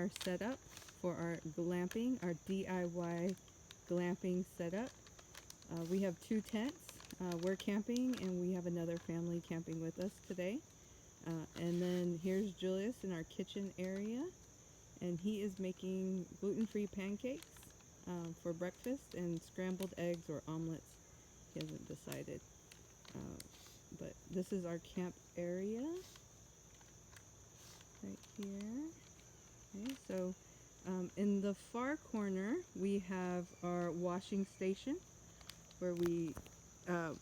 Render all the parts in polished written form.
our setup for our glamping, our DIY glamping setup. We have 2 tents. We're camping and we have another family camping with us today. And then here's Julius in our kitchen area, and he is making gluten-free pancakes for breakfast and scrambled eggs or omelets. He hasn't decided. But this is our camp area right here. Okay, so in the far corner we have our washing station where we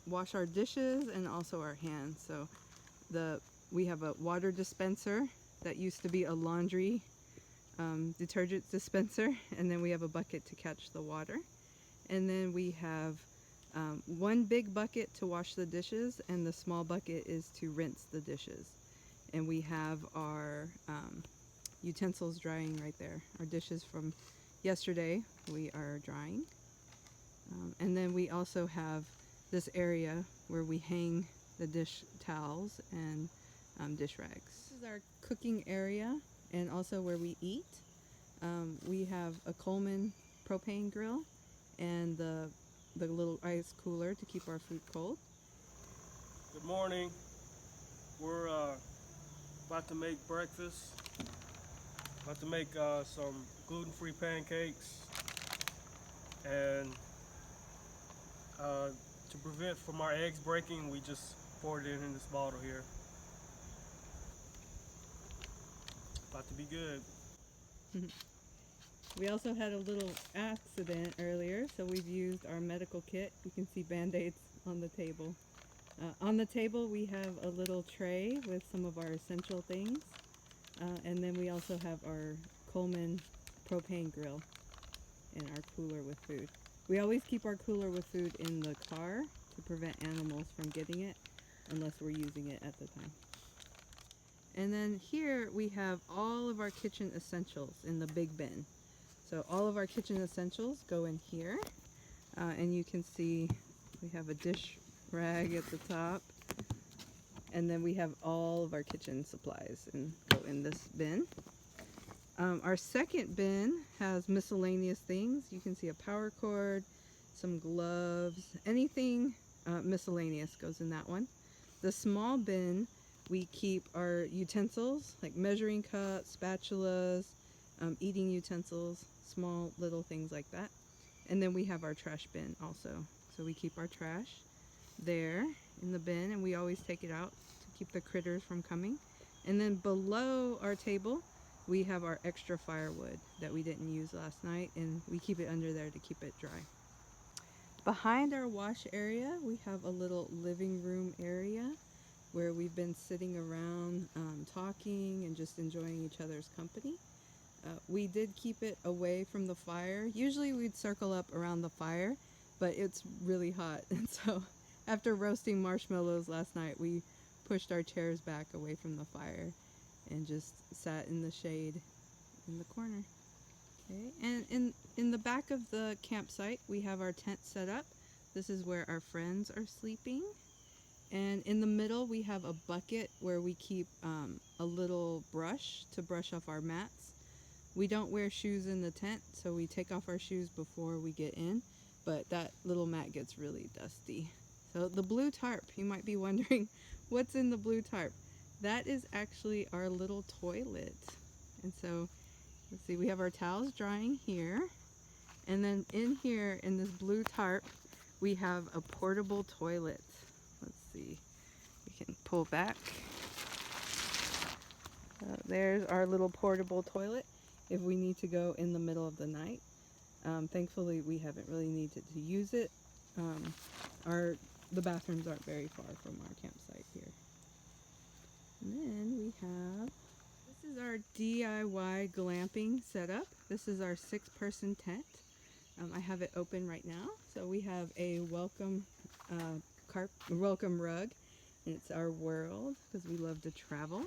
wash our dishes and also our hands. So we have a water dispenser that used to be a laundry detergent dispenser, and then we have a bucket to catch the water. And then we have one big bucket to wash the dishes, and the small bucket is to rinse the dishes. And we have our utensils drying right there. Our dishes from yesterday we are drying. And then we also have this area where we hang the dish towels and dish rags. This is our cooking area and also where we eat. We have a Coleman propane grill and the little ice cooler to keep our food cold. Good morning. We're about to make breakfast. About to make some gluten-free pancakes, and to prevent from our eggs breaking, we just poured it in this bottle here. About to be good. We also had a little accident earlier, so we've used our medical kit. You can see band-aids on the table. On the table we have a little tray with some of our essential things, and then we also have our Coleman propane grill and our cooler with food. We always keep our cooler with food in the car to prevent animals from getting it unless we're using it at the time. And then here we have all of our kitchen essentials in the big bin. So all of our kitchen essentials go in here, and you can see we have a dish rag at the top, and then we have all of our kitchen supplies and go in this bin. Our second bin has miscellaneous things. You can see a power cord, some gloves, anything miscellaneous goes in that one. The small bin, we keep our utensils like measuring cups, spatulas, eating utensils, small little things like that. And then we have our trash bin also. So we keep our trash there in the bin, and we always take it out to keep the critters from coming. And then below our table we have our extra firewood that we didn't use last night, and we keep it under there to keep it dry. Behind our wash area we have a little living room area where we've been sitting around talking and just enjoying each other's company. We did keep it away from the fire. Usually we'd circle up around the fire, but it's really hot, and so after roasting marshmallows last night we pushed our chairs back away from the fire and just sat in the shade in the corner. Okay, and in the back of the campsite we have our tent set up. This is where our friends are sleeping, and in the middle we have a bucket where we keep a little brush to brush off our mats. We don't wear shoes in the tent, so we take off our shoes before we get in, but that little mat gets really dusty. So the blue tarp, you might be wondering what's in the blue tarp. That is actually our little toilet. And so let's see, we have our towels drying here, and then in here in this blue tarp we have a portable toilet. Let's see, we can pull back. There's our little portable toilet if we need to go in the middle of the night. Thankfully we haven't really needed to use it. The bathrooms aren't very far from our campsite here. And then we have, this is our DIY glamping setup. This is our 6-person tent. I have it open right now. So we have a welcome rug, and it's our world because we love to travel.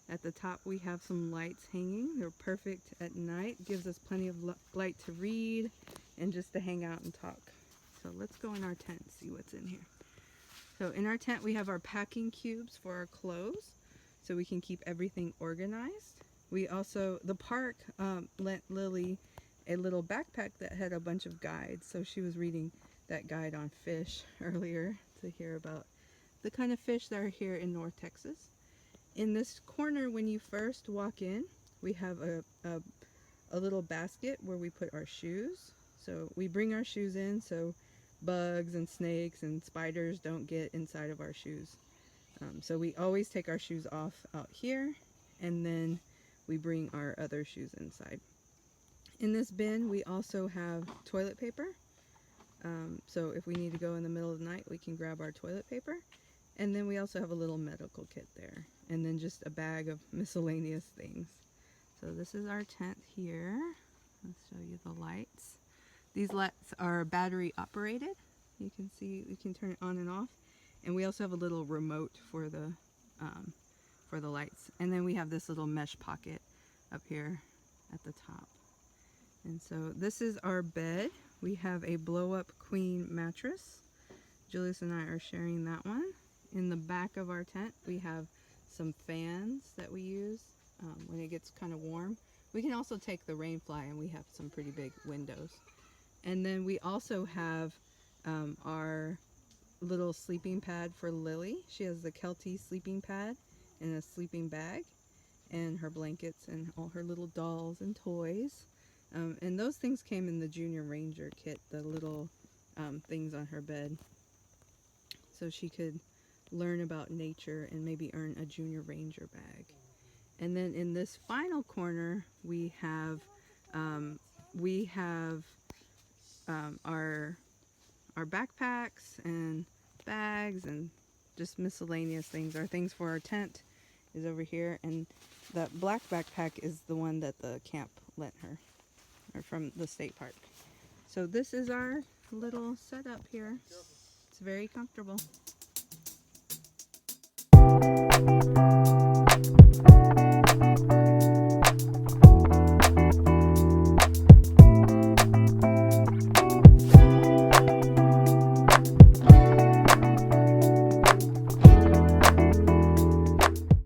At the top we have some lights hanging. They're perfect at night. Gives us plenty of light to read and just to hang out and talk. So let's go in our tent and see what's in here. So in our tent we have our packing cubes for our clothes so we can keep everything organized. We also, the park lent Lily a little backpack that had a bunch of guides. So she was reading that guide on fish earlier to hear about the kind of fish that are here in North Texas. In this corner, when you first walk in, we have a little basket where we put our shoes. So we bring our shoes in so bugs and snakes and spiders don't get inside of our shoes. So we always take our shoes off out here, and then we bring our other shoes inside. In this bin, we also have toilet paper. So if we need to go in the middle of the night, we can grab our toilet paper. And then we also have a little medical kit there. And then just a bag of miscellaneous things. So this is our tent here. Let's show you the lights. These lights are battery operated. You can see, we can turn it on and off. And we also have a little remote for the lights. And then we have this little mesh pocket up here at the top. And so this is our bed. We have a blow-up queen mattress. Julius and I are sharing that one. In the back of our tent, we have some fans that we use when it gets kind of warm. We can also take the rain fly, and we have some pretty big windows. And then we also have our little sleeping pad for Lily. She has the Kelty sleeping pad and a sleeping bag, and her blankets and all her little dolls and toys. And those things came in the Junior Ranger kit, the little things on her bed, so she could learn about nature and maybe earn a Junior Ranger bag. And then in this final corner, we have our backpacks and bags and just miscellaneous things. Our things for our tent is over here, and that black backpack is the one that the camp lent her, or from the state park. So this is our little setup here. It's very comfortable.